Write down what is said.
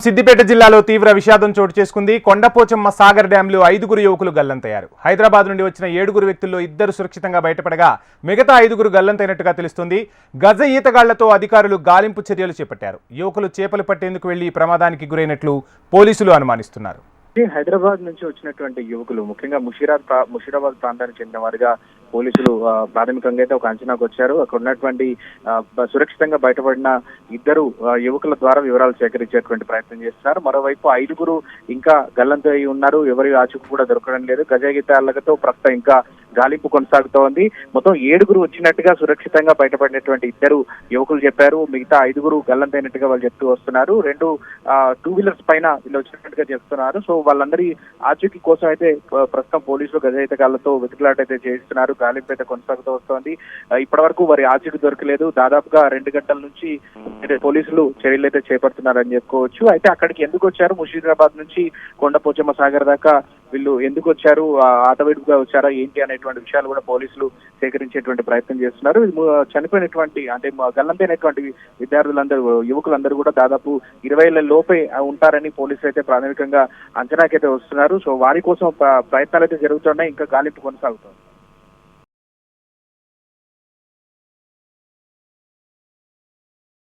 సిద్దిపేట జిల్లాలో తీవ్ర విషాదం చోటు చేసుకుంది. కొండపోచమ్మ సాగర్ డ్యాంలో 5గురు యువకులు గల్లంతయ్యారు. హైదరాబాద్ నుండి వచ్చిన 7గురు వ్యక్తుల్లో 2 సురక్షితంగా బయటపడగా మిగతా 5గురు గల్లంతైనట్టుగా తెలుస్తుంది. గజ ఈతగాళ్లతో అధికారులు గాలింపు చర్యలు చేపట్టారు. యువకులు చేపలు పట్టేందుకు వెళ్లి ప్రమాదానికి గురైనట్లు పోలీసులు అనుమానిస్తున్నారు. హైదరాబాద్ నుంచి వచ్చినటువంటి యువకులు ముఖ్యంగా ముషీరాబాద్ ప్రాంతానికి చెందిన వారిగా పోలీసులు ప్రాథమికంగా అయితే ఒక అంచనాకు వచ్చారు. అక్కడ ఉన్నటువంటి సురక్షితంగా బయటపడిన 2 యువకుల ద్వారా వివరాలు సేకరించేటువంటి ప్రయత్నం చేస్తున్నారు. మరోవైపు 5గురు ఇంకా గల్లంతై ఉన్నారు. ఎవరి ఆచూకు కూడా దొరకడం లేదు. గజగీతాలతో ప్రస్తుతం ఇంకా గాలింపు కొనసాగుతోంది. మొత్తం 7గురు వచ్చినట్టుగా సురక్షితంగా బయటపడినటువంటి 2 యువకులు చెప్పారు. మిగతా 5గురు గల్లంతైనట్టుగా వాళ్ళు చెప్తూ వస్తున్నారు. 2 2 వీలర్స్ పైన వీళ్ళు వచ్చినట్టుగా చెప్తున్నారు. సో వాళ్ళందరి ఆచూకీ కోసం అయితే ప్రస్తుతం పోలీసులు గజయితగాళ్లతో వెతుకులాట అయితే చేస్తున్నారు. గాలింపు అయితే కొనసాగుతూ వస్తోంది. ఇప్పటి వరకు వారి ఆచూకీ దొరకలేదు. దాదాపుగా 2 గంటల నుంచి పోలీసులు చర్యలు అయితే చేపడుతున్నారని చెప్పుకోవచ్చు. అయితే అక్కడికి ఎందుకు వచ్చారు, ముషీరాబాద్ నుంచి కొండపోచమ్మ సాగర్ దాకా వీళ్ళు ఎందుకు వచ్చారు, ఆటవిడుపుగా వచ్చారా ఏంటి అనేటువంటి విషయాలు కూడా పోలీసులు సేకరించేటువంటి ప్రయత్నం చేస్తున్నారు. చనిపోయినటువంటి అంటే గల్లంతైనటువంటి విద్యార్థులందరూ యువకులందరూ కూడా దాదాపు 20 లోపే ఉంటారని పోలీసులు అయితే ప్రాథమికంగా అంచనాకైతే వస్తున్నారు. సో వారి కోసం ప్రయత్నాలు అయితే జరుగుతున్నాయి. ఇంకా గాలింపు కొనసాగుతుంది.